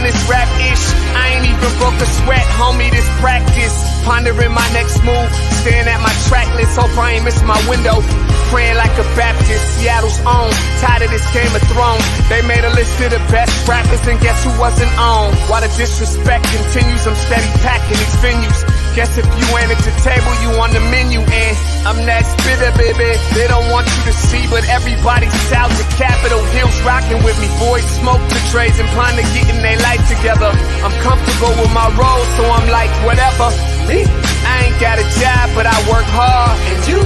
on this rap-ish. I ain't even broke a sweat, homie, this practice. Pondering my next move, staring at my track list. Hope I ain't missing my window. Praying like a Baptist, Seattle's own. Tired of this Game of Thrones. They made a list of the best rappers and guess who wasn't on? While the disrespect continues, I'm steady packing these venues. Guess if you ain't at the table, you on the menu. And I'm that spitter, baby. They don't want you to see, but everybody south of Capitol Hill's rocking with me. Boys smoke the trays and plan to getting their life together. I'm comfortable with my role, so I'm like, whatever. Me? I ain't got a job, but I work hard. And you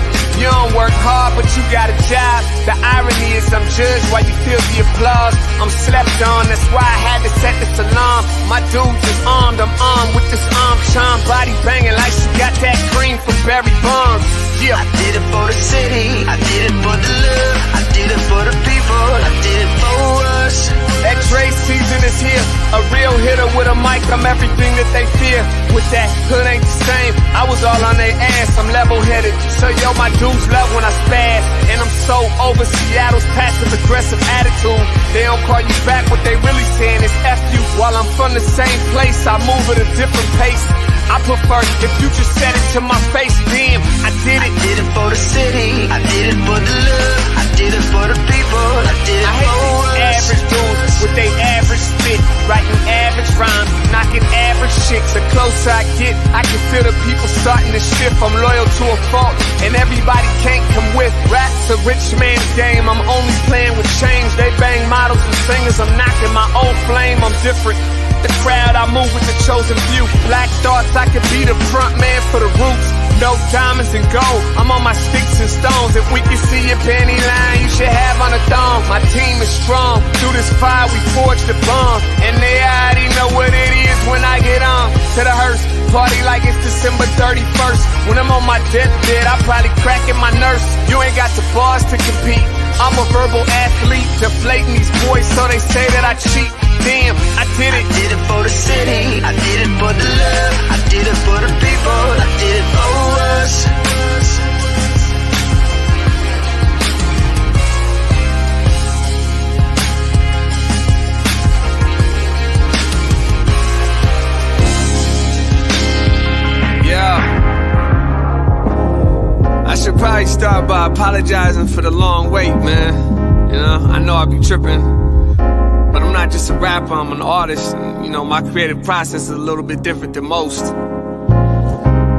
don't work hard, but you got a job. The irony is I'm judged while you feel the applause. I'm slept on, that's why I had to set this alarm. My dudes is armed, I'm armed with this arm charm. Body banging like she got that cream from Barry Bonds. Yeah. I did it for the city, I did it for the love, I did it for the people, I did it for us. That Dre season is here, a real hitter with a mic, I'm everything that they fear. With that hood ain't the same, I was all on their ass, I'm level-headed. So yo, my dudes love when I spaz, and I'm so over Seattle's passive-aggressive attitude. They don't call you back, what they really saying is F you. While I'm from the same place, I move at a different pace. I prefer if you just said it to my face, damn, I did it. I did it for the city, I did it for the love, I did it for the people, I did it I hate for these us. average dudes with they average spit, writing average rhymes, knocking average chicks. The closer I get, I can feel the people starting to shift. I'm loyal to a fault, and everybody can't come with. Rap's a rich man's game, I'm only playing with change. They bang models and singers, I'm knocking my old flame, I'm different. The crowd, I move with the chosen few. Black thoughts, I could be the front man for the roots. No diamonds and gold, I'm on my sticks and stones. If we can see your panty line, you should have on a thong. My team is strong, through this fire we forged a bond. And they already know what it is when I get on. To the hearse, party like it's December 31st. When I'm on my deathbed, I probably cracking my nurse. You ain't got the bars to compete, I'm a verbal athlete. Deflating these boys so they say that I cheat. Damn, I did it. I did it for the city, I did it for the love, I did it for the people, I did it for us. Yeah. I should probably start by apologizing for the long wait, man. You know, I know I be tripping. But I'm not just a rapper, I'm an artist. And, you know, my creative process is a little bit different than most.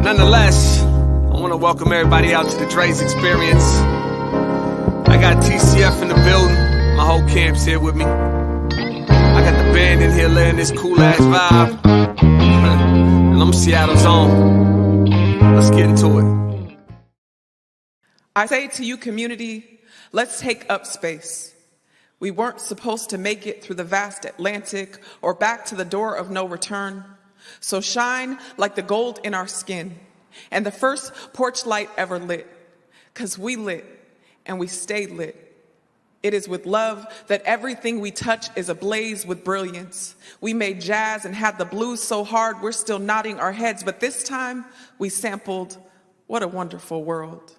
Nonetheless, I want to welcome everybody out to the Dre's Experience. I got TCF in the building. My whole camp's here with me. I got the band in here laying this cool-ass vibe. And I'm Seattle's own. Let's get into it. I say to you, community, let's take up space. We weren't supposed to make it through the vast Atlantic or back to the door of no return. So shine like the gold in our skin and the first porch light ever lit. 'Cause we lit and we stay lit. It is with love that everything we touch is ablaze with brilliance. We made jazz and had the blues so hard we're still nodding our heads, but this time we sampled What a Wonderful World.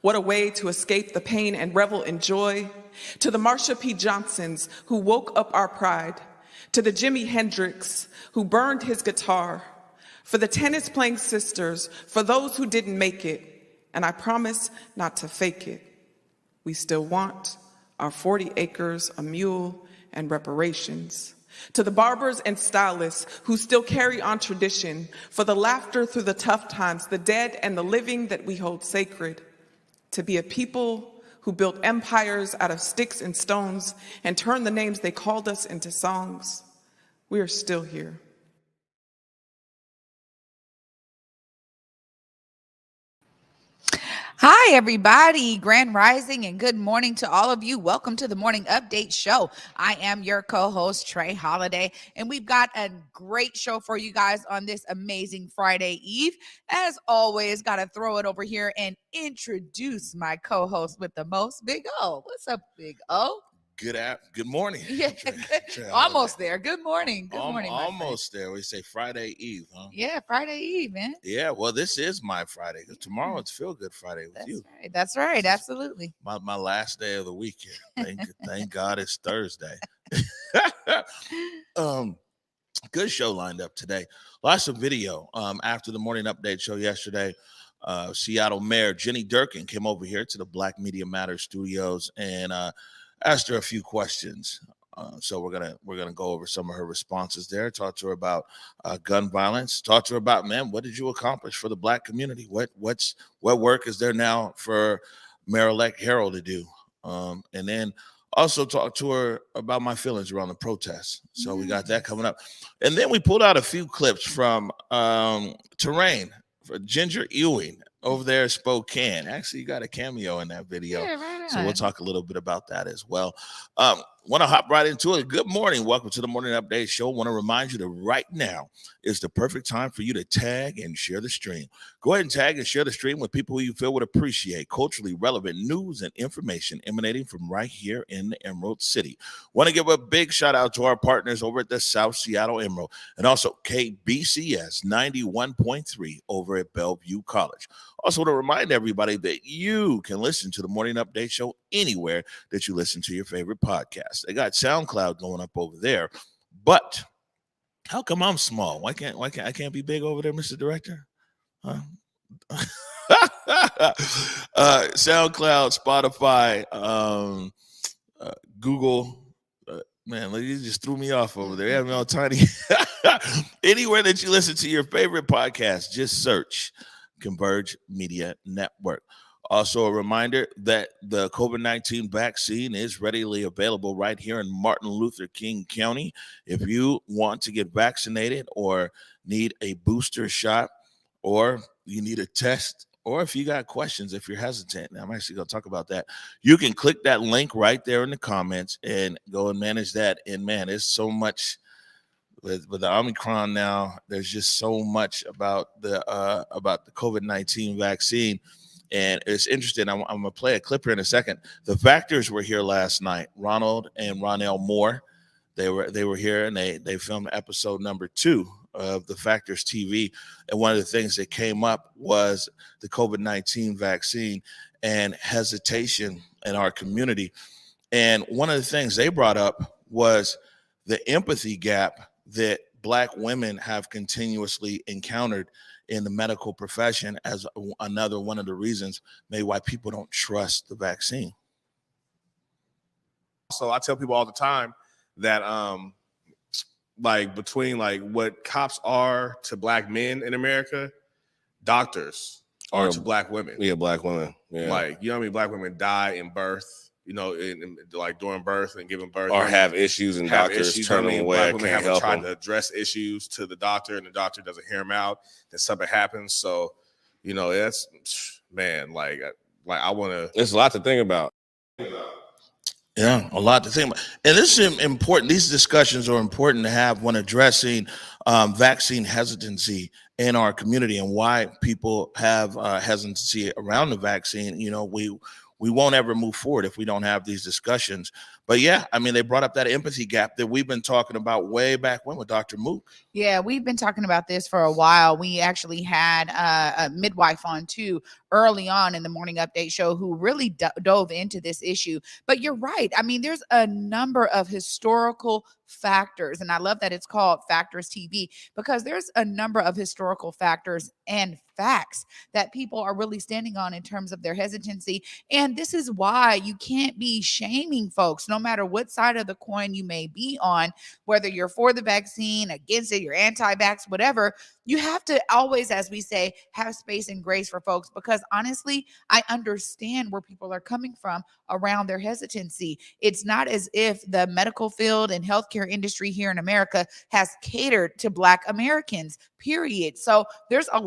What a way to escape the pain and revel in joy. To the Marsha P. Johnsons who woke up our pride. To the Jimi Hendrix who burned his guitar. For the tennis-playing sisters, for those who didn't make it. And I promise not to fake it. We still want our 40 acres, a mule, and reparations. To the barbers and stylists who still carry on tradition. For the laughter through the tough times, the dead and the living that we hold sacred. To be a people who built empires out of sticks and stones and turned the names they called us into songs. We are still here. Hi, everybody. Grand Rising and good morning to all of you. Welcome to the Morning Update Show. I am your co-host, Trey Holiday, and we've got a great show for you guys on this amazing Friday Eve. As always, got to throw it over here and introduce my co-host with the most, Big O. What's up, Big O? Good morning. Yeah, almost there. Good morning. Good morning. Almost there. We say Friday Eve, huh? Yeah, Friday Eve, man. Yeah, well, this is my Friday. Tomorrow it's Feel Good Friday with you. Right. That's right. Absolutely. My last day of the weekend. Thank God it's Thursday. Good show lined up today. Lots of video. After the morning update show yesterday, Seattle Mayor Jenny Durkan came over here to the Black Media Matters studios and asked her a few questions. So we're gonna go over some of her responses there. Talk to her about gun violence. Talk to her about, man, what did you accomplish for the Black community? What work is there now for Mayor-elect Harrell to do? And then also talk to her about my feelings around the protests. So we got that coming up. And then we pulled out a few clips from Terrain for Ginger Ewing over there at Spokane. Actually, you got a cameo in that video. Yeah, right on. So we'll talk a little bit about that as well. Want to hop right into it. Good morning. Welcome to the Morning Update Show. Want to remind you that right now is the perfect time for you to tag and share the stream. Go ahead and tag and share the stream with people who you feel would appreciate culturally relevant news and information emanating from right here in the Emerald City. Want to give a big shout out to our partners over at the South Seattle Emerald and also KBCS 91.3 over at Bellevue College. Also want to remind everybody that you can listen to the Morning Update Show anywhere that you listen to your favorite podcast. They got SoundCloud going up over there, but how come I'm small? Why can't I can't be big over there, Mr. Director? Huh? SoundCloud, Spotify, Google. Man, you just threw me off over there. You have me all tiny. Anywhere that you listen to your favorite podcast, just search Converge Media Network. Also, a reminder that the COVID-19 vaccine is readily available right here in Martin Luther King County. If you want to get vaccinated or need a booster shot or you need a test, or if you got questions, if you're hesitant, I'm actually going to talk about that. You can click that link right there in the comments and go and manage that. And man, there's so much with the Omicron now. There's just so much about the COVID-19 vaccine. And it's interesting. I'm going to play a clip here in a second. The Factors were here last night. Ronald and Ronell Moore, they were here, and they filmed episode number 2 of the Factors TV. And one of the things that came up was the COVID-19 vaccine and hesitation in our community. And one of the things they brought up was the empathy gap that Black women have continuously encountered in the medical profession as another one of the reasons maybe why people don't trust the vaccine. So I tell people all the time that like between like what cops are to Black men in America, doctors are to Black women. Yeah, Black women. Yeah. Like, you know how many Black women die in birth, you know, in like during birth and giving birth, or have issues and doctors turn them away. Black women haven't tried to address issues to the doctor, and the doctor doesn't hear them out. Then something happens. So, you know, that's, man, like I want to. There's a lot to think about. Yeah, a lot to think about. And this is important. These discussions are important to have when addressing vaccine hesitancy in our community and why people have hesitancy around the vaccine. You know, we won't ever move forward if we don't have these discussions. But yeah, I mean, they brought up that empathy gap that we've been talking about way back when with Dr. Mook. Yeah, we've been talking about this for a while. We actually had a midwife on too early on in the Morning Update Show who really dove into this issue. But you're right. I mean, there's a number of historical factors, and I love that it's called Factors TV, because there's a number of historical factors and facts that people are really standing on in terms of their hesitancy. And this is why you can't be shaming folks, no matter what side of the coin you may be on, whether you're for the vaccine, against it, you're anti-vax, whatever. You have to always, as we say, have space and grace for folks, because honestly, I understand where people are coming from around their hesitancy. It's not as if the medical field and healthcare industry here in America has catered to Black Americans, period. So there's a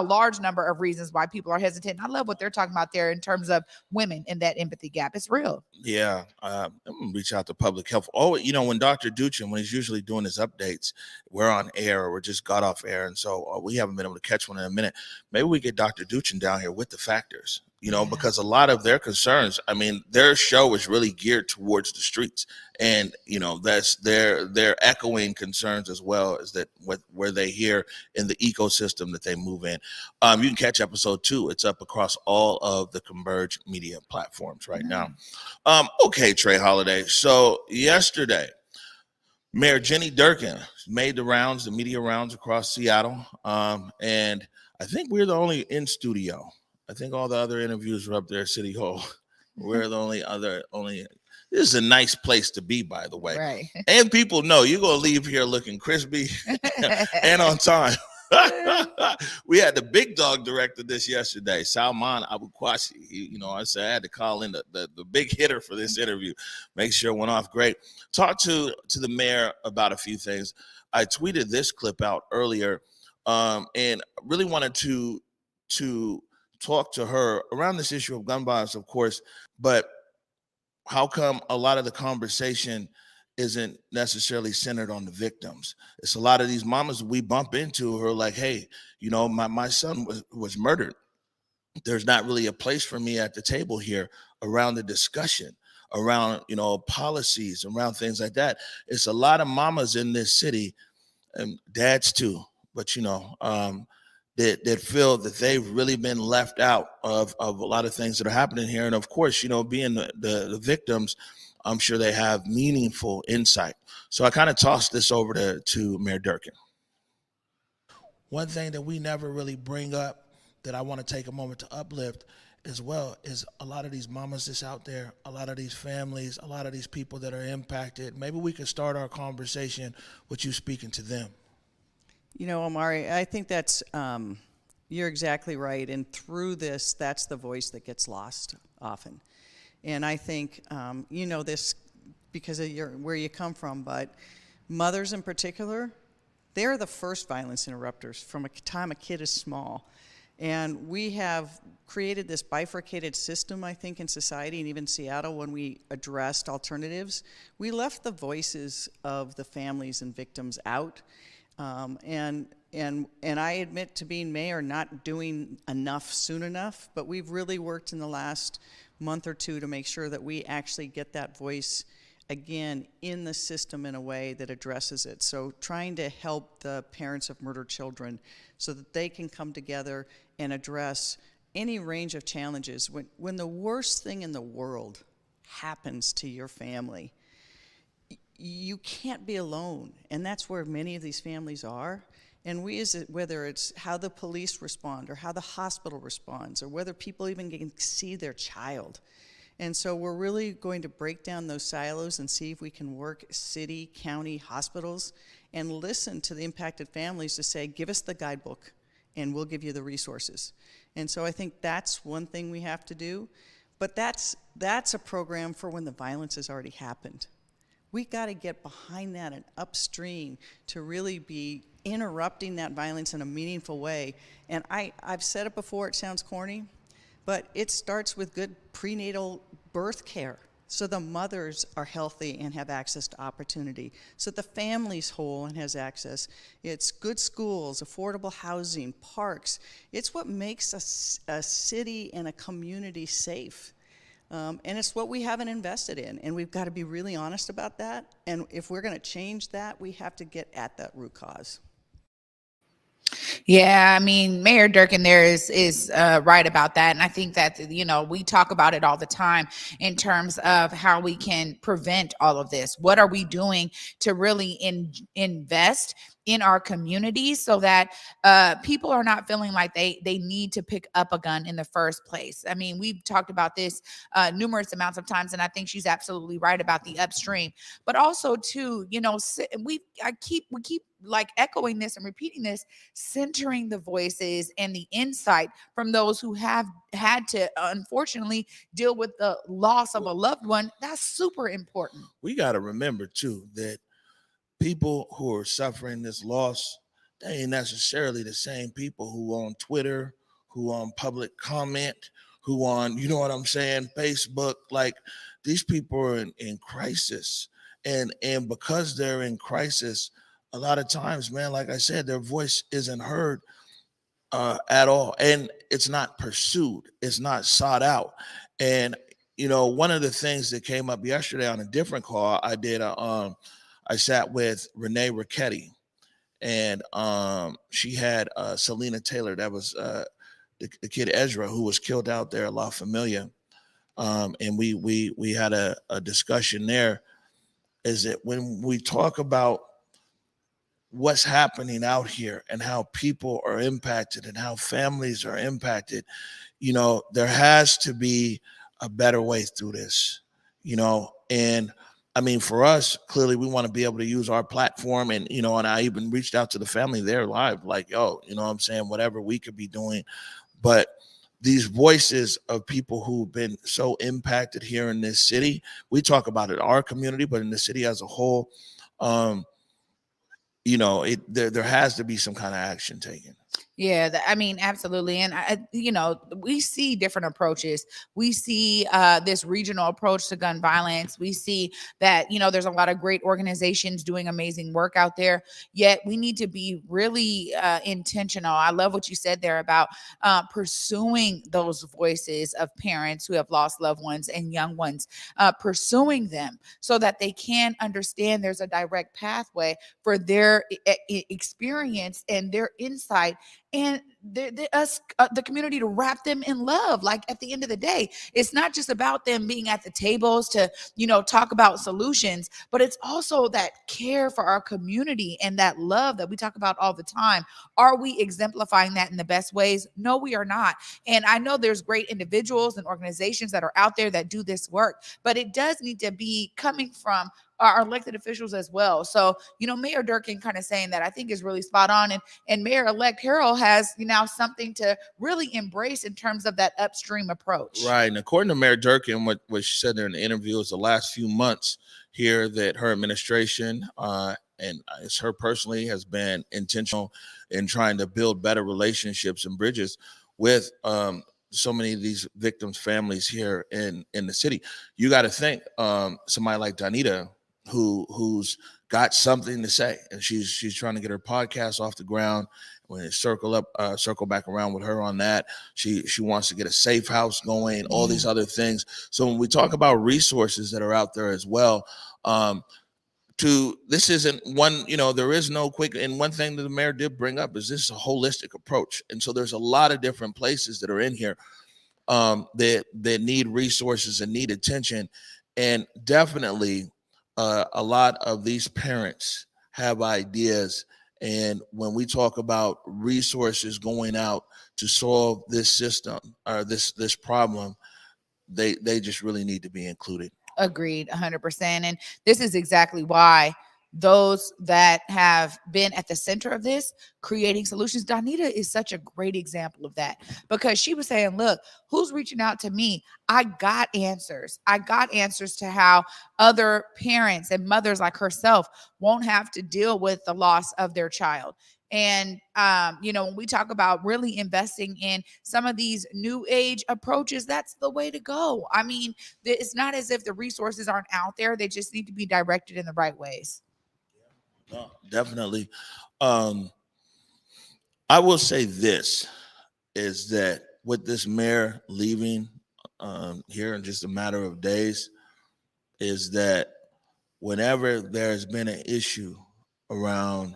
large number of reasons why people are hesitant. I love what they're talking about there in terms of women and that empathy gap. It's real. Yeah, I'm gonna reach out to public health. Oh, you know, when Dr. Duchin, when he's usually doing his updates, we're on air or we're just got off air, and so we haven't been able to catch one in a minute. Maybe we get Dr. Duchin down here with the Factors, you know, because a lot of their concerns, I mean, their show is really geared towards the streets, and you know, that's they're echoing concerns as well as that where they hear in the ecosystem that they move in. You can catch episode 2. It's up across all of the Converge media platforms right now. Okay, Trey Holiday. So yesterday, Mayor Jenny Durkan made the rounds, the media rounds across Seattle. And I think we're the only in studio. I think all the other interviews were up there at City Hall. We're the only. This is a nice place to be, by the way. Right. And people know you're going to leave here looking crispy and on time. We had the big dog director this yesterday, Salman Abukwasi. I said I had to call in the big hitter for this interview, make sure it went off great. Talk to the mayor about a few things. I tweeted this clip out earlier, and really wanted to talk to her around this issue of gun violence, of course, but how come a lot of the conversation isn't necessarily centered on the victims? It's a lot of these mamas we bump into who are like, hey, my son was murdered. There's not really a place for me at the table here around the discussion, around, policies, around things like that. It's a lot of mamas in this city, and dads too, but, that feel that they've really been left out of a lot of things that are happening here. And of course, being the victims, I'm sure they have meaningful insight. So I kind of tossed this over to Mayor Durkan. One thing that we never really bring up that I want to take a moment to uplift as well is a lot of these mamas that's out there, a lot of these families, a lot of these people that are impacted. Maybe we could start our conversation with you speaking to them. Omari, I think that's, you're exactly right. And through this, that's the voice that gets lost often. And I think, this because of where you come from, but mothers in particular, they're the first violence interrupters from a time a kid is small. And we have created this bifurcated system, I think, in society, and even Seattle, when we addressed alternatives, we left the voices of the families and victims out. And I admit to being mayor not doing enough soon enough, but we've really worked in the last month or two to make sure that we actually get that voice again in the system in a way that addresses it. So trying to help the parents of murdered children so that they can come together and address any range of challenges. When the worst thing in the world happens to your family, you can't be alone, and that's where many of these families are. And whether it's how the police respond or how the hospital responds or whether people even can see their child. And so we're really going to break down those silos and see if we can work city, county, hospitals, and listen to the impacted families to say, give us the guidebook and we'll give you the resources. And so I think that's one thing we have to do, but that's a program for when the violence has already happened. We got to get behind that and upstream to really be interrupting that violence in a meaningful way. And I've said it before, it sounds corny, but it starts with good prenatal birth care so the mothers are healthy and have access to opportunity, so the family's whole and has access. It's good schools, affordable housing, parks. It's what makes a city and a community safe. And it's what we haven't invested in, and we've got to be really honest about that. And if we're going to change that, we have to get at that root cause. Yeah, I mean, Mayor Durkan there is right about that. And I think that, we talk about it all the time in terms of how we can prevent all of this. What are we doing to really invest in our communities so that people are not feeling like they need to pick up a gun in the first place? I mean, we've talked about this numerous amounts of times, and I think she's absolutely right about the upstream. But also, too, we keep like echoing this and repeating this, centering the voices and the insight from those who have had to, unfortunately, deal with the loss of a loved one. That's super important. We got to remember, too, that people who are suffering this loss, they ain't necessarily the same people who on Twitter, who on public comment, who on, Facebook. Like, these people are in crisis. And because they're in crisis, a lot of times, man, like I said, their voice isn't heard at all. And it's not pursued. It's not sought out. And, one of the things that came up yesterday on a different call, I sat with Renee Ricchetti, and she had Selena Taylor. That was the kid Ezra, who was killed out there at La Familia. And we had a discussion there. is that when we talk about what's happening out here and how people are impacted and how families are impacted, there has to be a better way through this, and I mean, for us, clearly we want to be able to use our platform, and, and I even reached out to the family there live, like, yo, what I'm saying, whatever we could be doing. But these voices of people who've been so impacted here in this city, we talk about it, our community, but in the city as a whole, there has to be some kind of action taken. Yeah, I mean, absolutely. And we see different approaches. We see this regional approach to gun violence. We see that, there's a lot of great organizations doing amazing work out there. Yet we need to be really intentional. I love what you said there about pursuing those voices of parents who have lost loved ones and young ones, pursuing them so that they can understand there's a direct pathway for their experience and their insight, and the community to wrap them in love. Like, at the end of the day, it's not just about them being at the tables to, talk about solutions, but it's also that care for our community and that love that we talk about all the time. Are we exemplifying that in the best ways? No, we are not. And I know there's great individuals and organizations that are out there that do this work, but it does need to be coming from our elected officials as well. So, Mayor Durkan kind of saying that, I think, is really spot on. And Mayor-elect Harrell has now something to really embrace in terms of that upstream approach. Right. And according to Mayor Durkan, what she said there in the interview is the last few months here that her administration, and it's her personally, has been intentional in trying to build better relationships and bridges with so many of these victims' families here in the city. You got to think somebody like Donita, who's got something to say, and she's trying to get her podcast off the ground. When it circle back around with her on that, she wants to get a safe house going, all these other things. So when we talk about resources that are out there as well, this isn't one, there is no quick, and one thing that the mayor did bring up is this is a holistic approach. And so there's a lot of different places that are in here that need resources and need attention. And definitely a lot of these parents have ideas. And when we talk about resources going out to solve this system or this problem, they just really need to be included. Agreed, 100%. And this is exactly why those that have been at the center of this, creating solutions, Donita is such a great example of that, because she was saying, look, who's reaching out to me? I got answers. I got answers to how other parents and mothers like herself won't have to deal with the loss of their child. And, when we talk about really investing in some of these new age approaches, that's the way to go. I mean, it's not as if the resources aren't out there. They just need to be directed in the right ways. No, definitely. I will say this is that with this mayor leaving here in just a matter of days, is that whenever there's been an issue around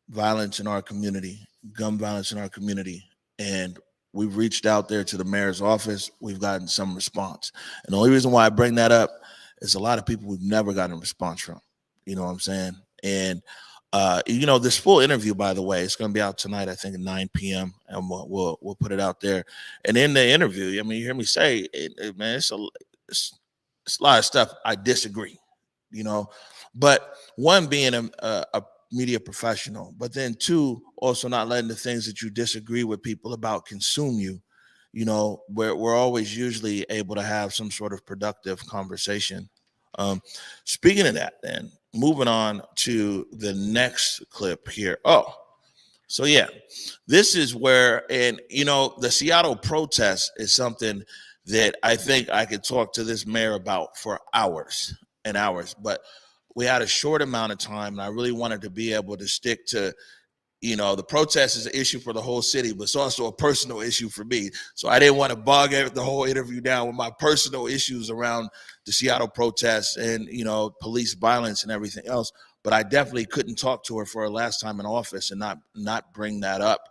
violence in our community, gun violence in our community, and we've reached out there to the mayor's office, we've gotten some response. And the only reason why I bring that up is a lot of people we've never gotten a response from. You know what I'm saying? And this full interview, by the way, it's going to be out tonight, I think at 9 p.m. and we'll put it out there. And in the interview, I mean, you hear me say, man, it's a lot of stuff I disagree. But one, being a media professional, but then two, also not letting the things that you disagree with people about consume you. We're always usually able to have some sort of productive conversation. Speaking of that, then moving on to the next clip here. So yeah, this is where, and the Seattle protest is something that I think I could talk to this mayor about for hours and hours, but we had a short amount of time, and I really wanted to be able to stick to, the protest is an issue for the whole city, but it's also a personal issue for me. So I didn't want to bog the whole interview down with my personal issues around the Seattle protests and, police violence and everything else. But I definitely couldn't talk to her for her last time in office and not bring that up.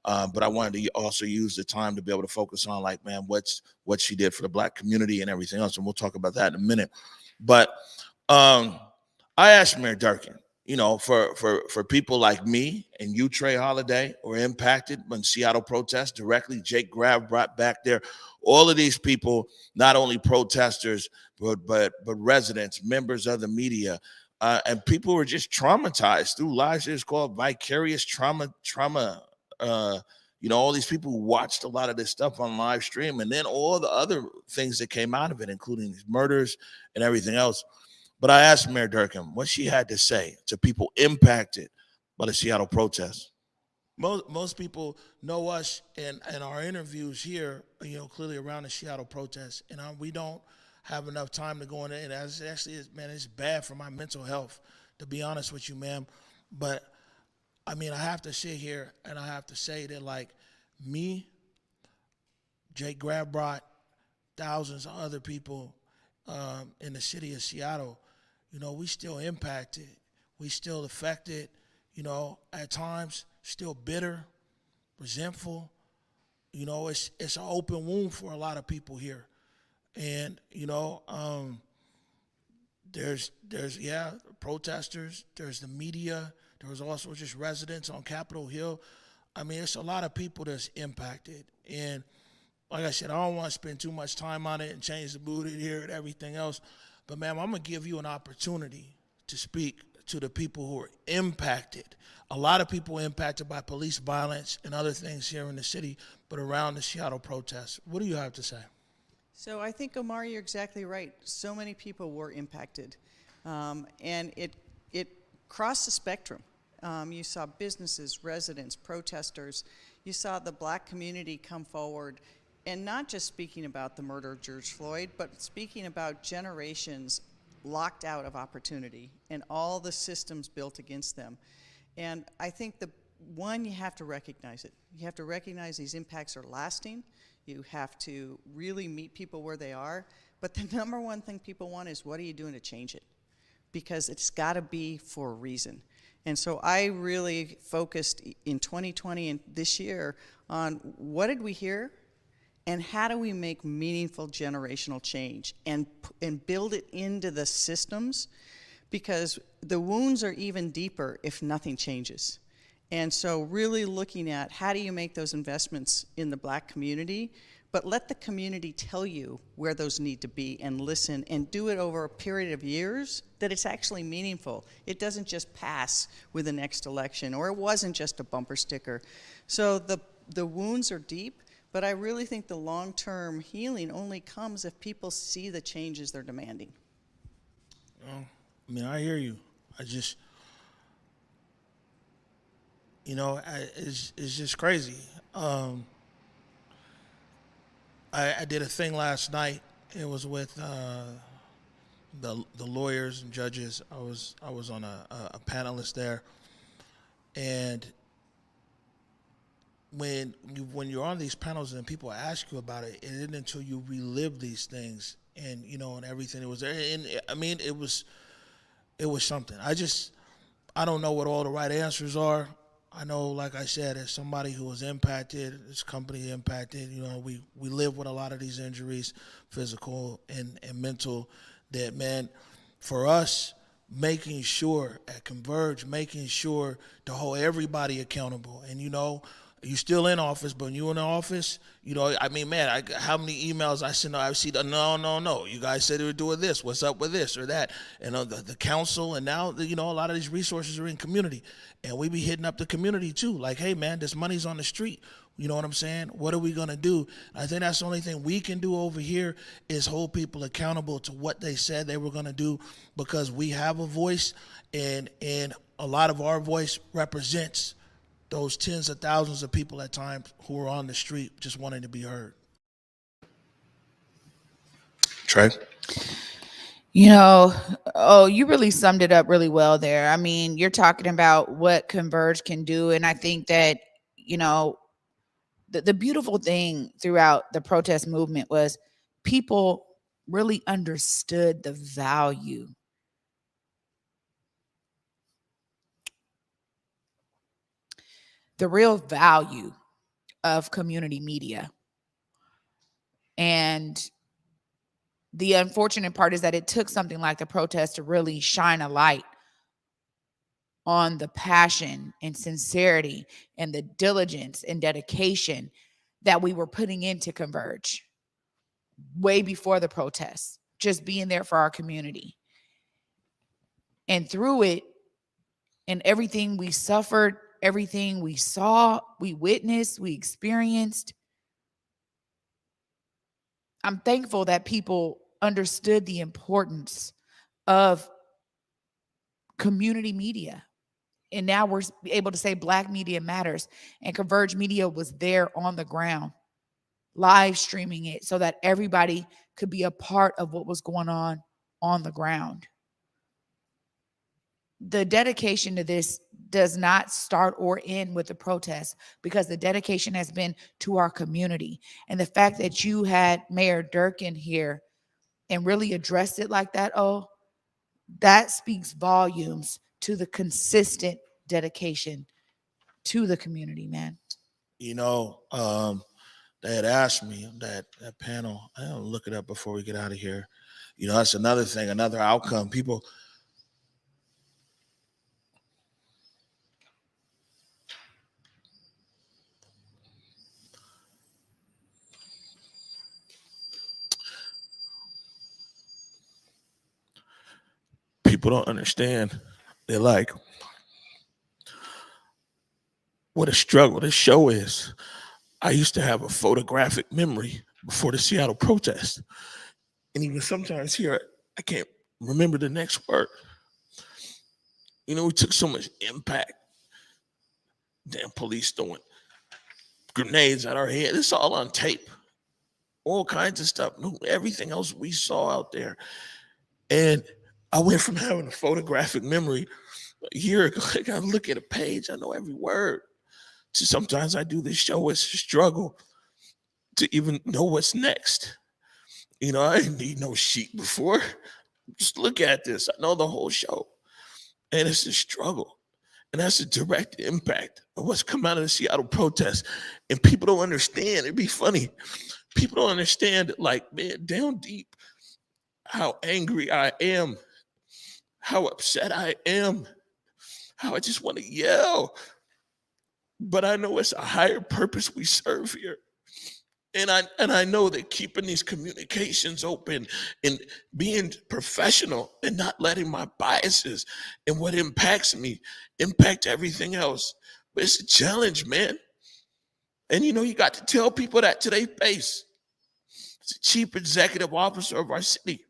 But I wanted to also use the time to be able to focus on, like, man, what she did for the Black community and everything else. And we'll talk about that in a minute. But I asked Mayor Durkan, for people like me and you, Trey Holiday, were impacted when Seattle protests directly. Jake Grabb brought back there. All of these people, not only protesters, but residents, members of the media, and people were just traumatized through lives. It's called vicarious trauma. All these people who watched a lot of this stuff on live stream, and then all the other things that came out of it, including these murders and everything else. But I asked Mayor Durkan what she had to say to people impacted by the Seattle protests. Most people know us and our interviews here, clearly around the Seattle protests, and we don't have enough time to go in there. And it's bad for my mental health, to be honest with you, ma'am. But I have to sit here and I have to say that, like, me, Jake Grabb brought thousands of other people in the city of Seattle. We still impacted. We still affected, at times, still bitter, resentful. It's an open wound for a lot of people here. And, there's protesters, there's the media, there was also just residents on Capitol Hill. It's a lot of people that's impacted. And like I said, I don't want to spend too much time on it and change the mood in here and everything else. But, ma'am, I'm going to give you an opportunity to speak to the people who are impacted. A lot of people impacted by police violence and other things here in the city, but around the Seattle protests. What do you have to say? So I think, Omar, you're exactly right. So many people were impacted. And it crossed the spectrum. You saw businesses, residents, protesters. You saw the black community come forward, and not just speaking about the murder of George Floyd, but speaking about generations locked out of opportunity and all the systems built against them. And I think you have to recognize it. You have to recognize these impacts are lasting. You have to really meet people where they are. But the number one thing people want is, what are you doing to change it? Because it's got to be for a reason. And so I really focused in 2020 and this year on what did we hear and how do we make meaningful generational change and build it into the systems, because the wounds are even deeper if nothing changes. And so really looking at how do you make those investments in the black community, but let the community tell you where those need to be and listen and do it over a period of years that it's actually meaningful. It doesn't just pass with the next election, or it wasn't just a bumper sticker. So the wounds are deep, but I really think the long-term healing only comes if people see the changes they're demanding. I hear you. It's just crazy. I did a thing last night. It was with the lawyers and judges. I was on a panelist there, and when you're on these panels and people ask you about it, it isn't until you relive these things and and everything. It was there, and it was something. I don't know what all the right answers are. I know, like I said, as somebody who was impacted, this company impacted, we live with a lot of these injuries, physical and mental, that, man, for us, making sure at Converge, making sure to hold everybody accountable. And, you still in office, but when you in the office, how many emails I send, I see, no, you guys said they were doing this, what's up with this or that, and the council, and now, a lot of these resources are in community, and we be hitting up the community too, like, hey, man, this money's on the street, you know what I'm saying, what are we gonna do? I think that's the only thing we can do over here is hold people accountable to what they said they were gonna do, because we have a voice, and a lot of our voice represents those tens of thousands of people at times who are on the street just wanting to be heard. Trey? You really summed it up really well there. You're talking about what Converge can do. And I think that, the beautiful thing throughout the protest movement was people really understood the value the real value of community media. And the unfortunate part is that it took something like the protest to really shine a light on the passion and sincerity and the diligence and dedication that we were putting into Converge way before the protests, just being there for our community. And through it, and everything we suffered, everything we saw, we witnessed, we experienced, I'm thankful that people understood the importance of community media. And now we're able to say Black media matters. And Converge Media was there on the ground, live streaming it so that everybody could be a part of what was going on the ground. The dedication to this does not start or end with the protest, because the dedication has been to our community. And the fact that you had Mayor Durkan here and really addressed it like that, that speaks volumes to the consistent dedication to the community, man. You know, they had asked me that panel. I'll look it up before we get out of here. You know, that's another thing, another outcome. People don't understand. They're like, what a struggle this show is. I used to have a photographic memory before the Seattle protest. And even sometimes here, I can't remember the next word. You know, we took so much impact. Damn police throwing grenades at our head. It's all on tape. All kinds of stuff. Everything else we saw out there. And I went from having a photographic memory a year ago, like I look at a page, I know every word, to sometimes I do this show, it's a struggle to even know what's next. You know, I didn't need no sheet before. Just look at this. I know the whole show. And it's a struggle. And that's a direct impact of what's come out of the Seattle protest. And people don't understand. It'd be funny. People don't understand, like, man, down deep, how angry I am, how upset I am, how I just want to yell. But I know it's a higher purpose we serve here. And I know that keeping these communications open and being professional and not letting my biases and what impacts me impact everything else. But it's a challenge, man. And you know, you got to tell people that to their face. It's the chief executive officer of our city.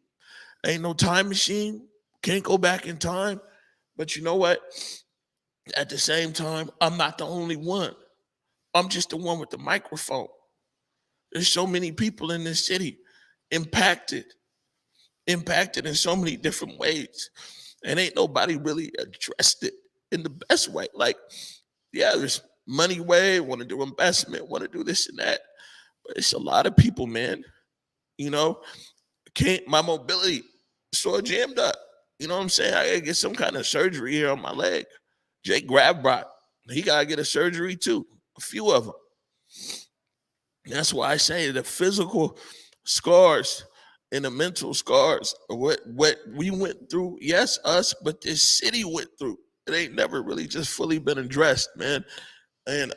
Ain't no time machine. Can't go back in time. But you know what? At the same time, I'm not the only one. I'm just the one with the microphone. There's so many people in this city impacted in so many different ways. And ain't nobody really addressed it in the best way. Like, yeah, there's money way, want to do investment, want to do this and that. But it's a lot of people, man. You know, my mobility is so jammed up. You know what I'm saying? I gotta get some kind of surgery here on my leg. Jake Grabrot, he gotta get a surgery too. A few of them. That's why I say the physical scars and the mental scars are what we went through. Yes, us, but this city went through. It ain't never really just fully been addressed, man. And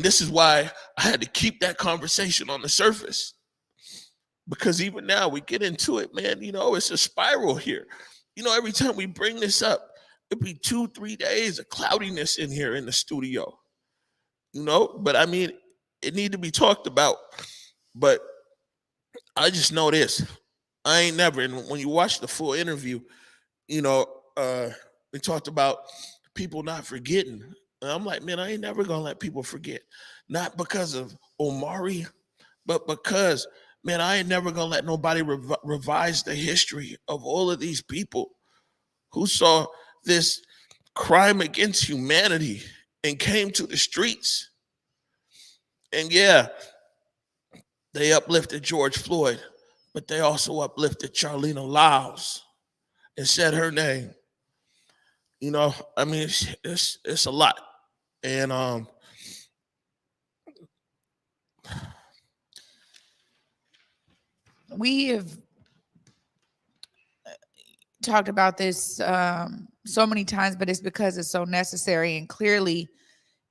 this is why I had to keep that conversation on the surface. Because even now we get into it, man, you know, it's a spiral here. You know, every time we bring this up, it'd be 2-3 days of cloudiness in here in the studio. You know, but I mean, it need to be talked about. But I just know this. I ain't never, and when you watch the full interview, you know, we talked about people not forgetting. And I'm like, man, I ain't never gonna let people forget. Not because of Omari, but because, man, I ain't never gonna let nobody revise the history of all of these people who saw this crime against humanity and came to the streets. And yeah, they uplifted George Floyd, but they also uplifted Charlena Lyles and said her name. You know, I mean, it's a lot. And we have talked about this so many times, but it's because it's so necessary. And clearly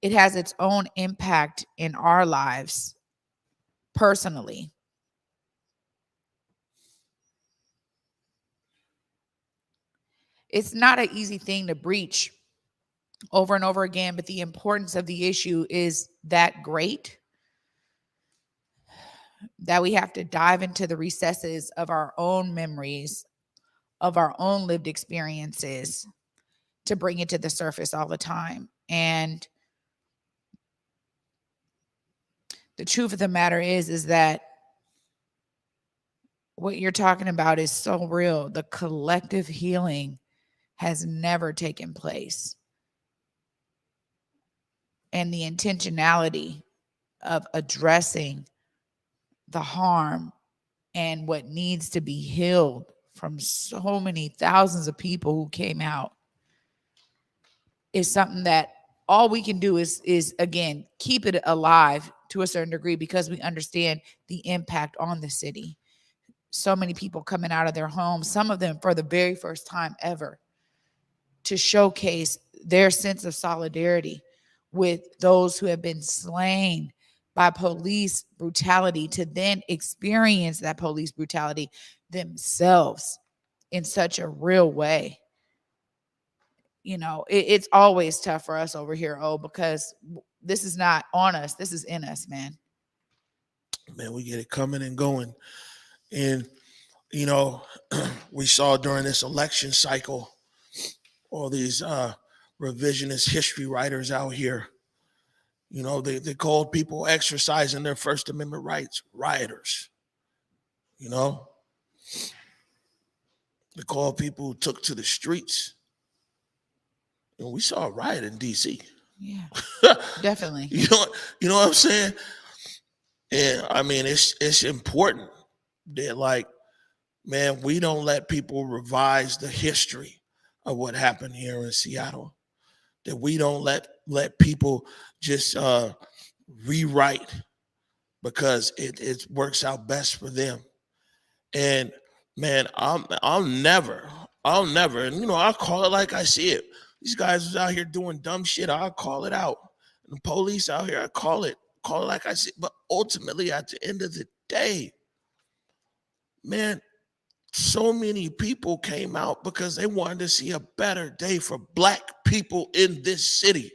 it has its own impact in our lives personally. It's not an easy thing to breach over and over again, but the importance of the issue is that great that we have to dive into the recesses of our own memories, of our own lived experiences to bring it to the surface all the time. And the truth of the matter is that what you're talking about is so real. The collective healing has never taken place. And the intentionality of addressing the harm and what needs to be healed from so many thousands of people who came out is something that all we can do is again, keep it alive to a certain degree because we understand the impact on the city. So many people coming out of their homes, some of them for the very first time ever, to showcase their sense of solidarity with those who have been slain by police brutality, to then experience that police brutality themselves in such a real way. You know, it's always tough for us over here, because this is not on us. This is in us, man. Man, we get it coming and going. And, you know, we saw during this election cycle, all these revisionist history writers out here, you know, they called people exercising their First Amendment rights rioters. You know, they called people who took to the streets. And we saw a riot in D.C. Yeah, definitely. You know what I'm saying? And I mean, it's important that, like, man, we don't let people revise the history of what happened here in Seattle. That we don't let people just rewrite because it works out best for them. And man, I'll never, and you know, I'll call it like I see it. These guys was out here doing dumb shit. I'll call it out. And the police out here, I call it like I see it. But ultimately, at the end of the day, man, so many people came out because they wanted to see a better day for Black people in this city.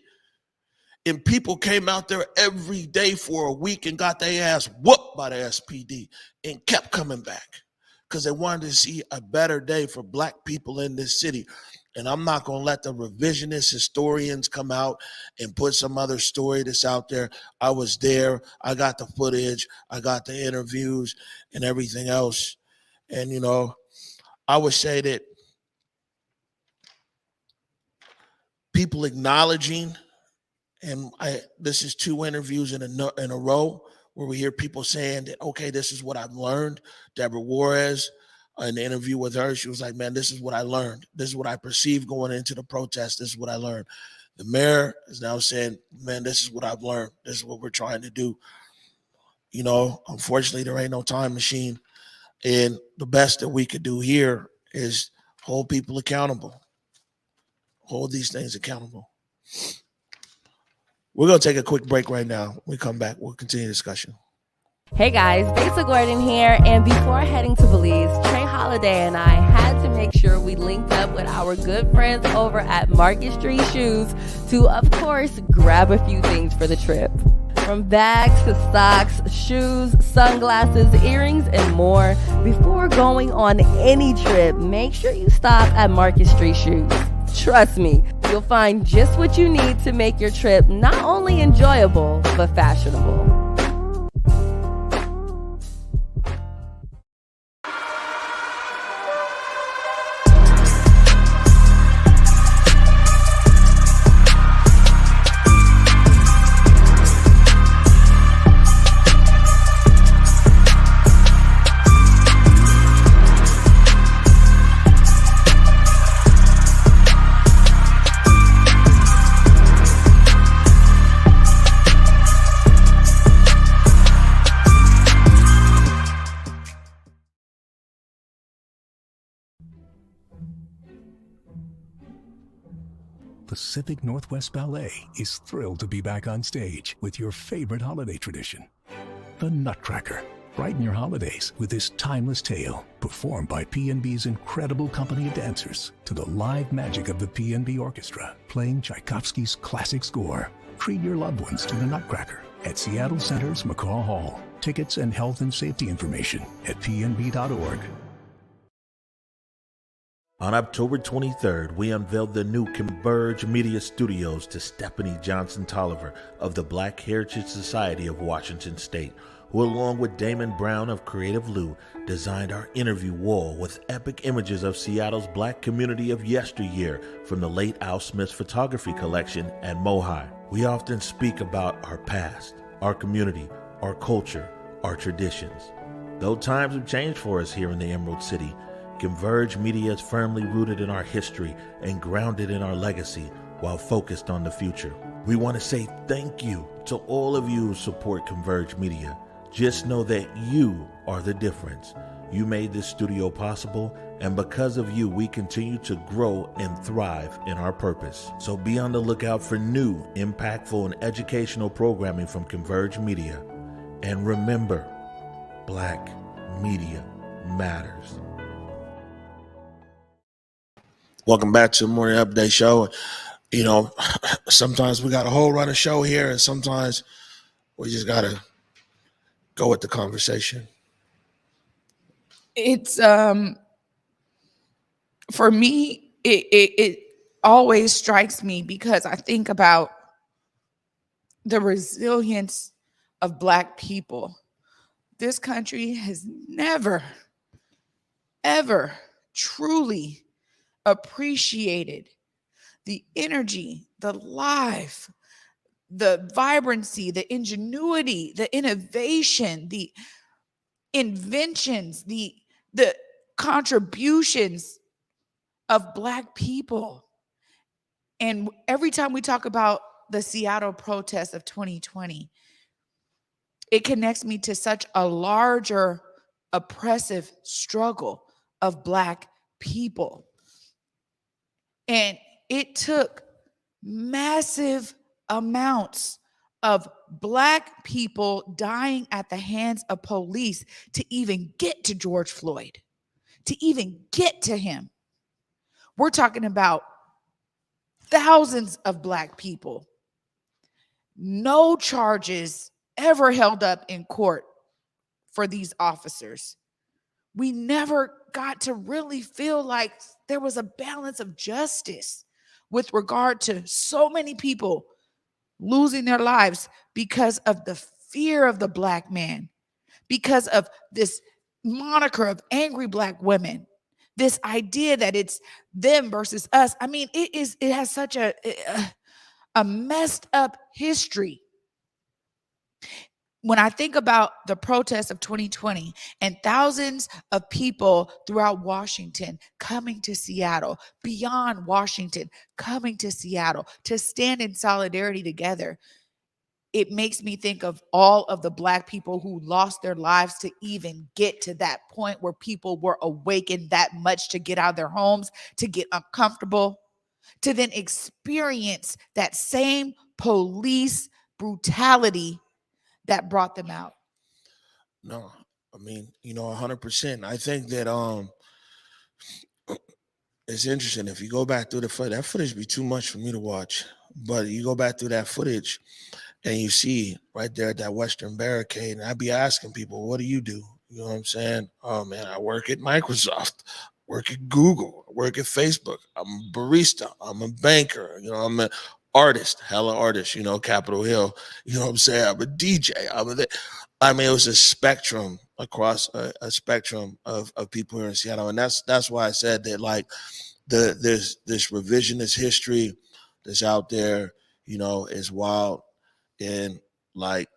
And people came out there every day for a week and got their ass whooped by the SPD and kept coming back because they wanted to see a better day for Black people in this city. And I'm not going to let the revisionist historians come out and put some other story that's out there. I was there. I got the footage. I got the interviews and everything else. And, you know, I would say that people acknowledging, and this is 2 interviews in a row where we hear people saying that, okay, this is what I've learned. Deborah Juarez, in the interview with her, she was like, man, this is what I learned. This is what I perceived going into the protest. This is what I learned. The mayor is now saying, man, this is what I've learned. This is what we're trying to do. You know, unfortunately, there ain't no time machine. And the best that we could do here is hold people accountable. Hold these things accountable. We're going to take a quick break right now. When we come back, we'll continue the discussion. Hey guys, Besa Gordon here, and before heading to Belize, Trey Holiday and I had to make sure we linked up with our good friends over at Market Street Shoes to, of course, grab a few things for the trip. From bags to socks, shoes, sunglasses, earrings, and more. Before going on any trip, make sure you stop at Market Street Shoes. Trust me, you'll find just what you need to make your trip not only enjoyable, but fashionable. Pacific Northwest Ballet is thrilled to be back on stage with your favorite holiday tradition, the Nutcracker. Brighten your holidays with this timeless tale, performed by PNB's incredible company of dancers to the live magic of the PNB Orchestra, playing Tchaikovsky's classic score. Treat your loved ones to the Nutcracker at Seattle Center's McCaw Hall. Tickets and health and safety information at pnb.org. On October 23rd, we unveiled the new Converge Media Studios to Stephanie Johnson Tolliver of the Black Heritage Society of Washington State, who along with Damon Brown of Creative Lou designed our interview wall with epic images of Seattle's Black community of yesteryear from the late Al Smith's photography collection at Mohi. We often speak about our past, our community, our culture, our traditions. Though times have changed for us here in the Emerald City, Converge Media is firmly rooted in our history and grounded in our legacy while focused on the future. We want to say thank you to all of you who support Converge Media. Just know that you are the difference. You made this studio possible, and because of you, we continue to grow and thrive in our purpose. So be on the lookout for new, impactful, and educational programming from Converge Media. And remember, Black media matters. Welcome back to the Morning Update Show. You know, sometimes we got a whole run of show here, and sometimes we just got to go with the conversation. It's for me, it always strikes me because I think about the resilience of Black people. This country has never, ever truly appreciated the energy, the life, the vibrancy, the ingenuity, the innovation, the inventions, the contributions of Black people. And every time we talk about the Seattle protests of 2020, it connects me to such a larger oppressive struggle of Black people. And it took massive amounts of Black people dying at the hands of police to even get to George Floyd, to even get to him. We're talking about thousands of Black people. No charges ever held up in court for these officers. We never got to really feel like there was a balance of justice with regard to so many people losing their lives because of the fear of the Black man, because of this moniker of angry Black women, this idea that it's them versus us. I mean, it has such a messed up history. When I think about the protests of 2020 and thousands of people throughout Washington coming to Seattle, beyond Washington, coming to Seattle to stand in solidarity together, it makes me think of all of the Black people who lost their lives to even get to that point where people were awakened that much to get out of their homes, to get uncomfortable, to then experience that same police brutality that brought them out. No, I mean, 100%. I think that it's interesting. If you go back through the footage, that footage be too much for me to watch. But you go back through that footage and you see right there at that Western Barricade, and I'd be asking people, what do you do? You know what I'm saying? Oh, man, I work at Microsoft, work at Google, I work at Facebook. I'm a barista. I'm a banker. I'm an artist, hella artist, Capitol Hill. You know what I'm saying? I'm a DJ. I mean, it was a spectrum across a spectrum of people here in Seattle. And that's why I said that, like, there's this revisionist history that's out there, is wild. And, like,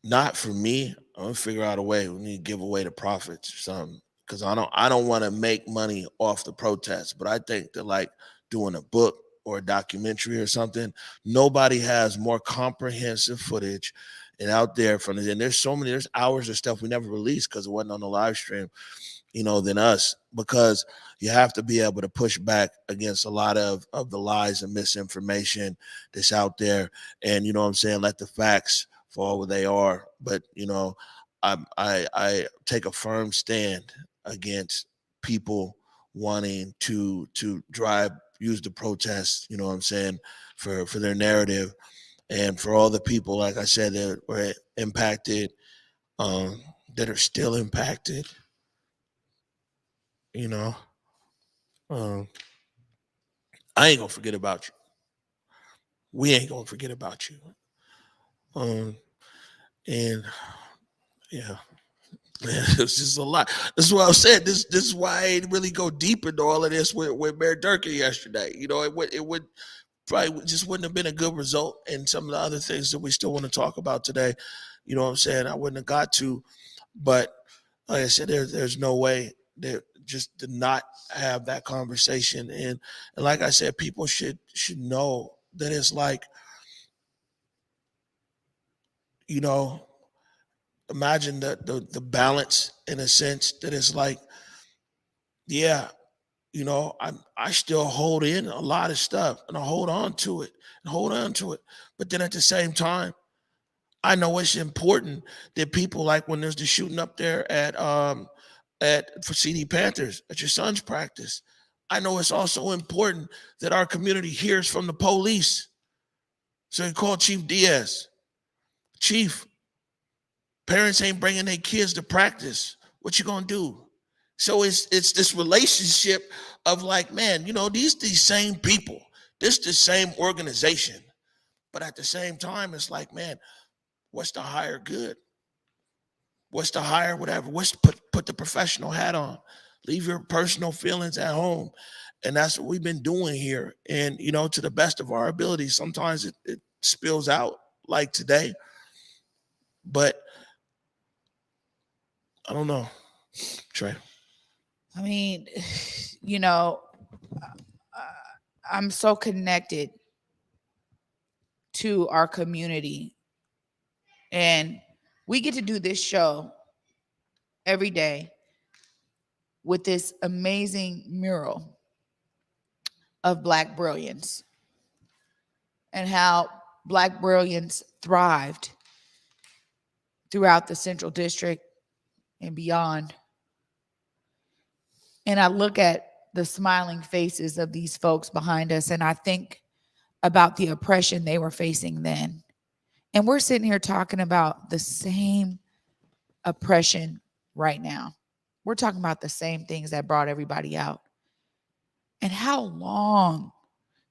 not for me. I'm gonna figure out a way. We need to give away the profits or something, because I don't want to make money off the protests. But I think that, like, doing a book or a documentary or something, nobody has more comprehensive footage and out there from the, and there's hours of stuff we never released because it wasn't on the live stream, than us, because you have to be able to push back against a lot of the lies and misinformation that's out there. And, what I'm saying, let the facts for what they are. But, I take a firm stand against people wanting to use the protests, what I'm saying, for their narrative. And for all the people, like I said, that were impacted, that are still impacted, I ain't gonna forget about you. We ain't gonna forget about you. And yeah, man, it's just a lot. This is what I said. This is why I ain't really go deep into all of this with Mayor Durkan yesterday. It would probably just wouldn't have been a good result. And some of the other things that we still want to talk about today, what I'm saying, I wouldn't have got to. But like I said, there's no way that just to not have that conversation. And like I said, people should know that it's like, imagine the balance, in a sense, that it's like, yeah, I still hold in a lot of stuff and I hold on to it. But then at the same time, I know it's important that people, like when there's the shooting up there for CD Panthers at your son's practice, I know it's also important that our community hears from the police. So he called Chief Diaz. Chief, parents ain't bringing their kids to practice. What you gonna do? So it's this relationship of like, man, these same people, this the same organization, but at the same time, it's like, man, what's the higher good? What's the higher whatever? What's put the professional hat on? Leave your personal feelings at home. And that's what we've been doing here. And, to the best of our ability, sometimes it spills out like today. But I don't know, Trey. I mean, I'm so connected to our community, and we get to do this show every day with this amazing mural of Black brilliance and how Black brilliance thrived throughout the Central District and beyond. And I look at the smiling faces of these folks behind us, and I think about the oppression they were facing then. And we're sitting here talking about the same oppression right now. We're talking about the same things that brought everybody out. And how long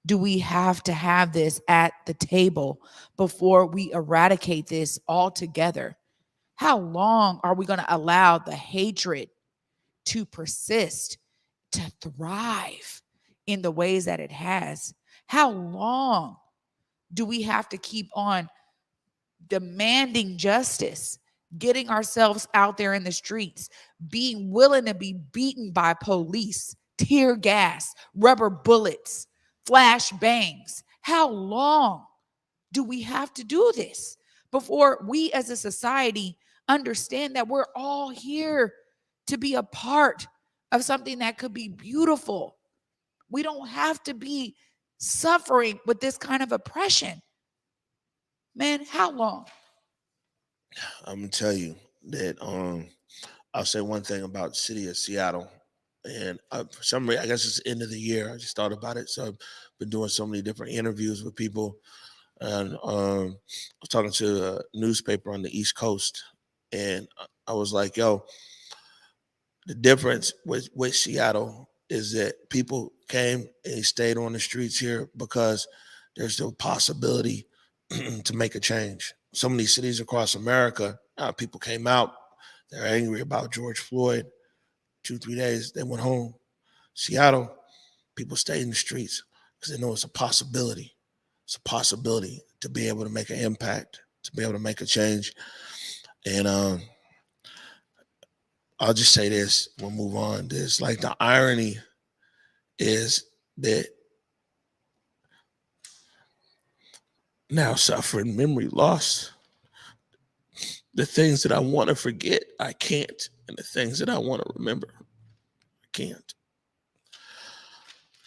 do we have to have this at the table before we eradicate this altogether? How long are we going to allow the hatred to persist, to thrive in the ways that it has? How long do we have to keep on demanding justice, getting ourselves out there in the streets, being willing to be beaten by police, tear gas, rubber bullets, flash bangs? How long do we have to do this before we as a society understand that we're all here to be a part of something that could be beautiful? We don't have to be suffering with this kind of oppression. Man, how long? I'm gonna tell you that I'll say one thing about the city of Seattle. And for some reason, I guess it's the end of the year. I just thought about it. So I've been doing so many different interviews with people. And I was talking to a newspaper on the East Coast. And I was like, yo, the difference with Seattle is that people came and stayed on the streets here because there's the possibility to make a change. So many cities across America, people came out. They're angry about George Floyd. 2-3 days, they went home. Seattle, people stayed in the streets because they know it's a possibility. It's a possibility to be able to make an impact, to be able to make a change. And I'll just say this, we'll move on. There's like the irony is that now suffering memory loss, The things that I want to forget, I can't. And the things that I want to remember, I can't.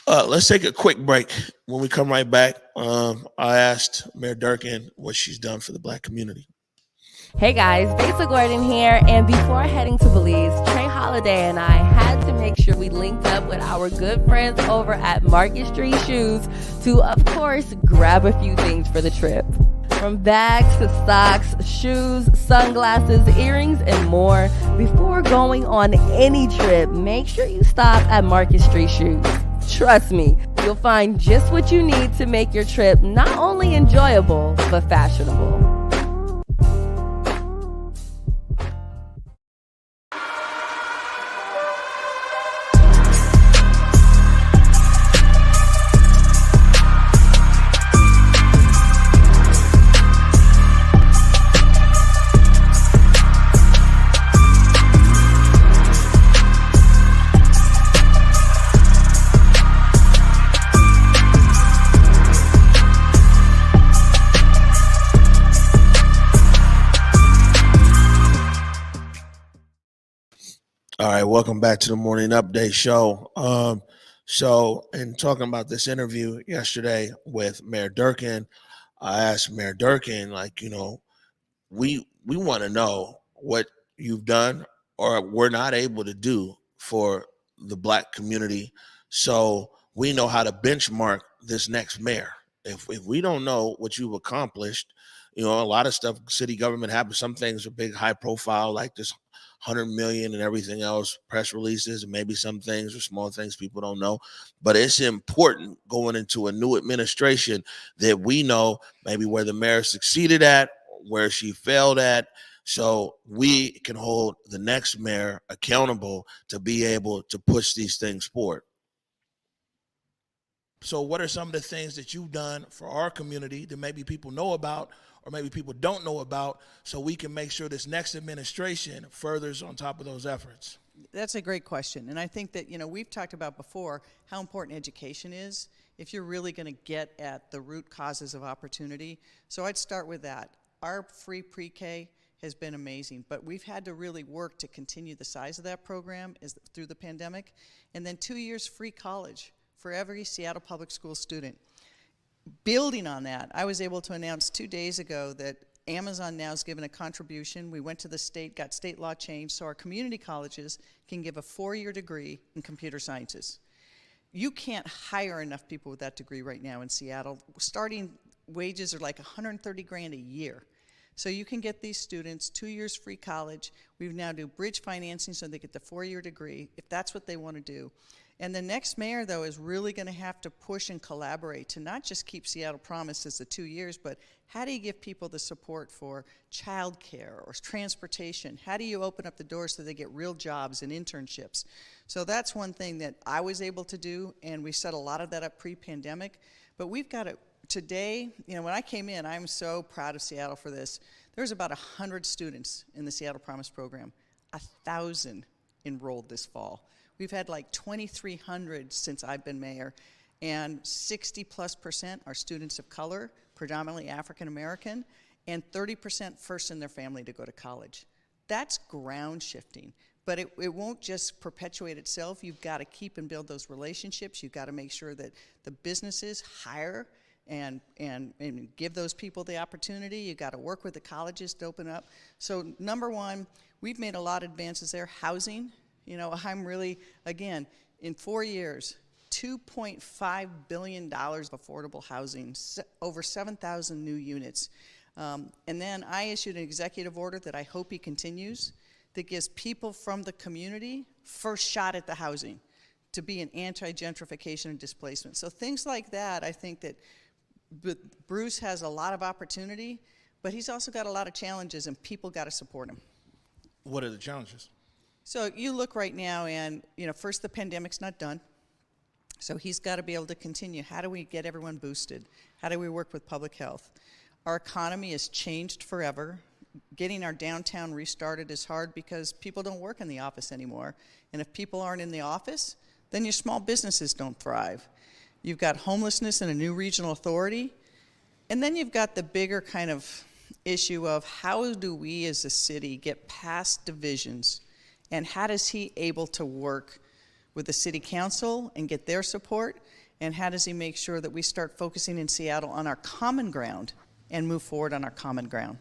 Let's take a quick break. When we come right back, I asked Mayor Durkan what she's done for the Black community. Hey guys, Besa Gordon here, and before heading to Belize, Trey Holiday and I had to make sure we linked up with our good friends over at Market Street Shoes to, of course, grab a few things for the trip. From bags to socks, shoes, sunglasses, earrings, and more. Before going on any trip, make sure you stop at Market Street Shoes. Trust me, you'll find just what you need to make your trip not only enjoyable, but fashionable. All right, welcome back to the Morning Update Show. In talking about this interview yesterday with Mayor Durkan, I asked Mayor Durkan, we want to know what you've done or we're not able to do for the Black community, so we know how to benchmark this next mayor. If we don't know what you've accomplished, a lot of stuff, city government happens. Some things are big, high profile, like this 100 million and everything else, press releases, and maybe some things or small things people don't know. But it's important going into a new administration that we know maybe where the mayor succeeded at, where she failed at, so we can hold the next mayor accountable to be able to push these things forward. So what are some of the things that you've done for our community that maybe people know about or maybe people don't know about, so we can make sure this next administration furthers on top of those efforts? That's a great question. And I think that, we've talked about before how important education is if you're really going to get at the root causes of opportunity. So I'd start with that. Our free pre-K has been amazing, but we've had to really work to continue the size of that program through the pandemic. And then 2 years free college for every Seattle Public School student. Building on that, I was able to announce 2 days ago that Amazon now has given a contribution. We went to the state, got state law changed, so our community colleges can give a 4-year degree in computer sciences. You can't hire enough people with that degree right now in Seattle. Starting wages are like $130,000 a year. So you can get these students 2 years free college. We now do bridge financing so they get the 4-year degree, if that's what they want to do. And the next mayor, though, is really going to have to push and collaborate to not just keep Seattle Promise as the 2 years, but how do you give people the support for childcare or transportation? How do you open up the doors so they get real jobs and internships? So that's one thing that I was able to do, and we set a lot of that up pre-pandemic. But we've got to, today, when I came in, I'm so proud of Seattle for this. There's about 100 students in the Seattle Promise program, 1,000 enrolled this fall. We've had like 2,300 since I've been mayor, and 60+% are students of color, predominantly African American, and 30% first in their family to go to college. That's ground shifting, but it won't just perpetuate itself. You've got to keep and build those relationships. You've got to make sure that the businesses hire and give those people the opportunity. You've got to work with the colleges to open up. So number one, we've made a lot of advances there. Housing. I'm really, again, in 4 years, $2.5 billion of affordable housing, over 7,000 new units. And then I issued an executive order that I hope he continues that gives people from the community first shot at the housing to be an anti-gentrification and displacement. So things like that, I think that Bruce has a lot of opportunity, but he's also got a lot of challenges, and people got to support him. What are the challenges? So you look right now, and first, the pandemic's not done. So he's got to be able to continue. How do we get everyone boosted? How do we work with public health? Our economy has changed forever. Getting our downtown restarted is hard because people don't work in the office anymore. And if people aren't in the office, then your small businesses don't thrive. You've got homelessness and a new regional authority. And then you've got the bigger kind of issue of how do we as a city get past divisions, and how does he able to work with the city council and get their support, and how does he make sure that we start focusing in Seattle on our common ground and move forward on our common ground?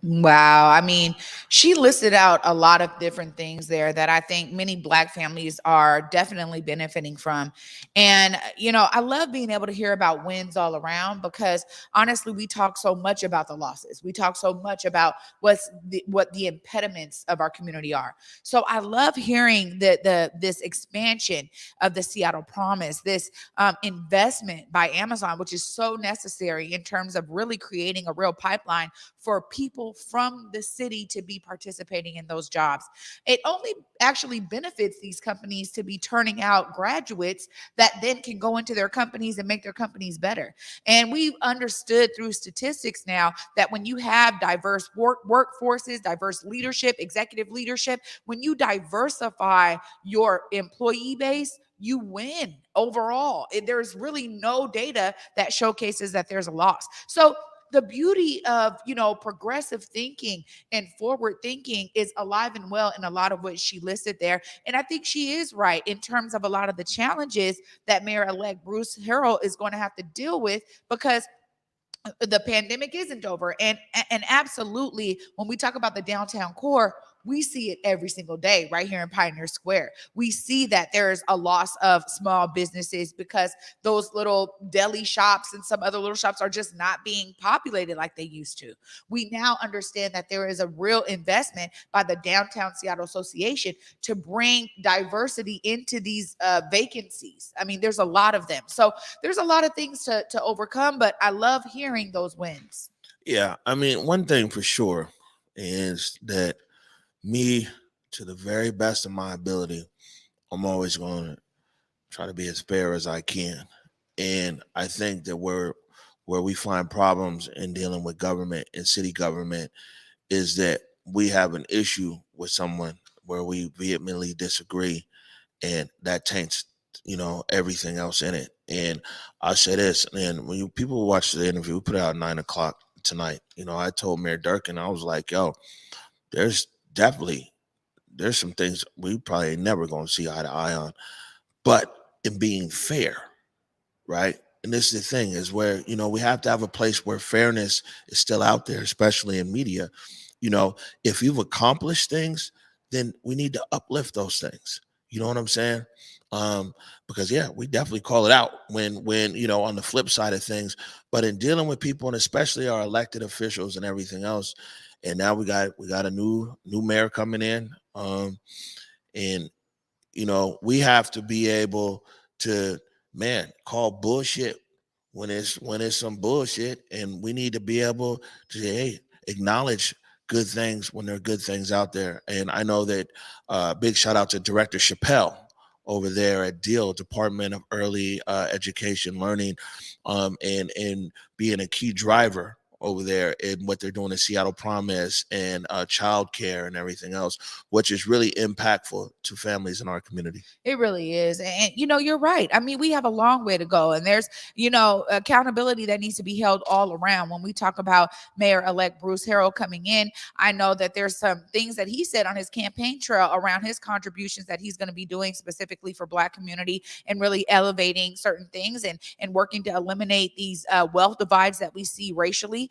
Wow. I mean, she listed out a lot of different things there that I think many Black families are definitely benefiting from. And, I love being able to hear about wins all around, because honestly, we talk so much about the losses. We talk so much about what the impediments of our community are. So I love hearing this expansion of the Seattle Promise, this investment by Amazon, which is so necessary in terms of really creating a real pipeline for people from the city to be participating in those jobs. It only actually benefits these companies to be turning out graduates that then can go into their companies and make their companies better. And we've understood through statistics now that when you have diverse workforces, diverse leadership, executive leadership, when you diversify your employee base, you win overall. There's really no data that showcases that there's a loss. So the beauty of progressive thinking and forward thinking is alive and well in a lot of what she listed there. And I think she is right in terms of a lot of the challenges that Mayor-elect Bruce Harrell is going to have to deal with, because the pandemic isn't over. And absolutely, when we talk about the downtown core, we see it every single day right here in Pioneer Square. We see that there's a loss of small businesses because those little deli shops and some other little shops are just not being populated like they used to. We now understand that there is a real investment by the Downtown Seattle Association to bring diversity into these vacancies. I mean, there's a lot of them. So there's a lot of things to overcome, but I love hearing those wins. Yeah, I mean, one thing for sure is that me, to the very best of my ability, I'm always going to try to be as fair as I can. And I think that where we find problems in dealing with government and city government is that we have an issue with someone where we vehemently disagree, and that taints everything else in it. And I'll say this, and when people watch the interview, we put it out at 9 o'clock tonight. I told Mayor Durkan, I was like, yo, there's some things we probably never gonna see eye to eye on, but in being fair, right? And this is the thing, is where we have to have a place where fairness is still out there, especially in media. If you've accomplished things, then we need to uplift those things. You know what I'm saying? Because yeah, we definitely call it out when on the flip side of things, but in dealing with people, and especially our elected officials and everything else. And now we got a new mayor coming in, and we have to be able to, call bullshit when it's some bullshit, and we need to be able to say, hey, acknowledge good things when there are good things out there. And I know that big shout out to Director Chappelle over there at DEAL, Department of Early Education Learning, and being a key driver over there in what they're doing in Seattle Promise and childcare and everything else, which is really impactful to families in our community. It really is. And you're right. I mean, we have a long way to go. And there's, accountability that needs to be held all around. When we talk about Mayor-elect Bruce Harrell coming in, I know that there's some things that he said on his campaign trail around his contributions that he's going to be doing specifically for Black community, and really elevating certain things and working to eliminate these wealth divides that we see racially.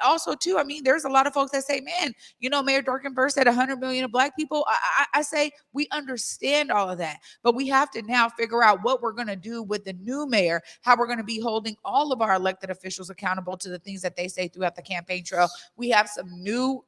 Also, too, I mean, there's a lot of folks that say, man, Mayor Durkan first said 100 million of Black people. I say we understand all of that, but we have to now figure out what we're going to do with the new mayor, how we're going to be holding all of our elected officials accountable to the things that they say throughout the campaign trail. We have some new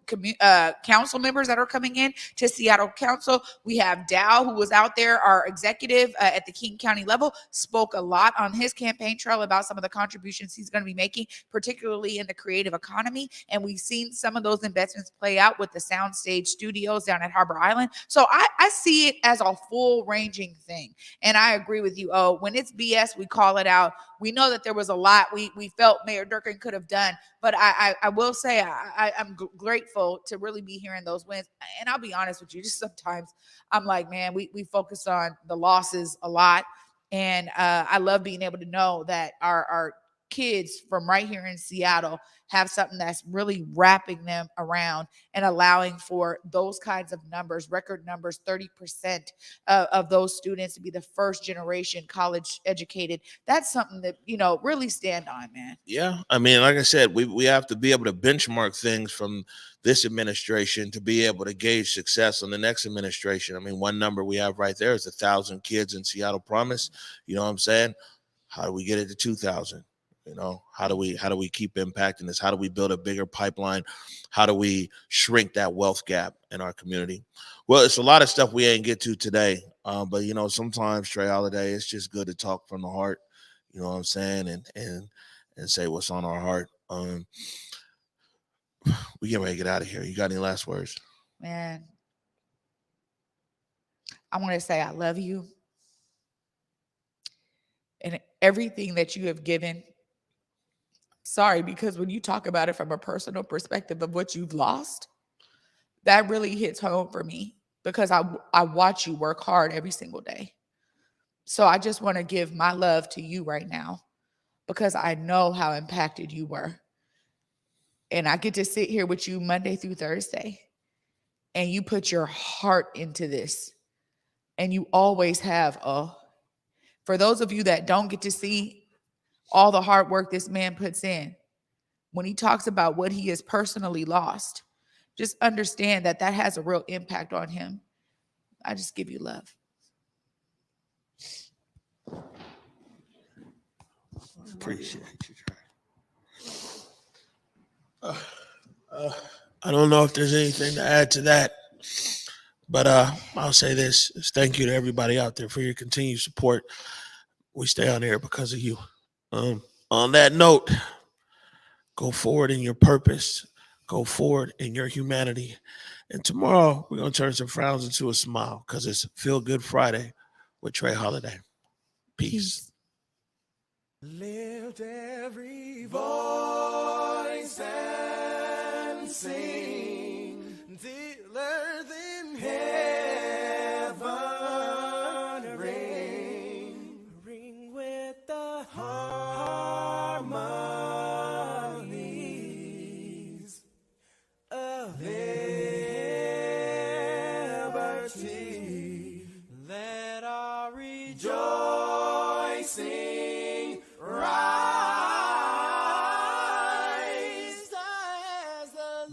council members that are coming in to Seattle Council. We have Dow, who was out there, our executive at the King County level, spoke a lot on his campaign trail about some of the contributions he's going to be making, particularly in the creative economy. And we've seen some of those investments play out with the Soundstage Studios down at Harbor Island. So I see it as a full ranging thing. And I agree with you. Oh, when it's BS, we call it out. We know that there was a lot we felt Mayor Durkan could have done, but I will say I'm grateful to really be hearing those wins. And I'll be honest with you, just sometimes I'm like, man, we focus on the losses a lot. And I love being able to know that our kids from right here in Seattle have something that's really wrapping them around and allowing for those kinds of numbers, record numbers, 30% of those students to be the first generation college educated. That's something that, really stand on, man. Yeah. I mean, like I said, we have to be able to benchmark things from this administration to be able to gauge success on the next administration. I mean, one number we have right there is 1,000 kids in Seattle Promise. You know what I'm saying? How do we get it to 2,000? How do we keep impacting this? How do we build a bigger pipeline? How do we shrink that wealth gap in our community? Well, it's a lot of stuff we ain't get to today. But sometimes, Trey Holiday, it's just good to talk from the heart. You know what I'm saying? And say what's on our heart. We get ready to get out of here. You got any last words? Man, I want to say I love you. And everything that you have given. Sorry, because when you talk about it from a personal perspective of what you've lost, that really hits home for me because I watch you work hard every single day. So I just want to give my love to you right now because I know how impacted you were. And I get to sit here with you Monday through Thursday, and you put your heart into this. And you always have. For those of you that don't get to see all the hard work this man puts in, when he talks about what he has personally lost, just understand that has a real impact on him. I just give you love. Appreciate you, Trey. I don't know if there's anything to add to that, but I'll say this: thank you to everybody out there for your continued support. We stay on air because of you. On that note, go forward in your purpose. Go forward in your humanity. And tomorrow, we're going to turn some frowns into a smile because it's Feel Good Friday with Trey Holiday. Peace. Lift every voice and sing till earth in heaven ring with the harmonies of liberty. Let our rejoicing rise as the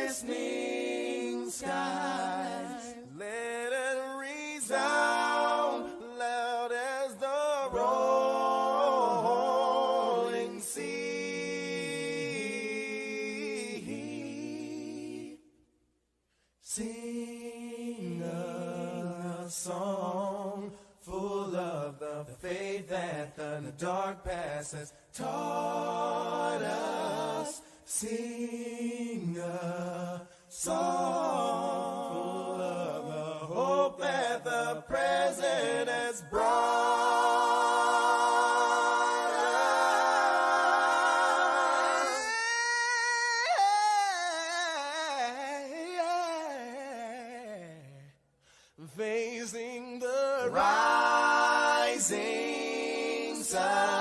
listening skies. Let it resound loud as the rolling sea. Sing a song full of the faith that the dark past has taught us. Sing a song full of the hope that the present has brought us. Facing the rising sun.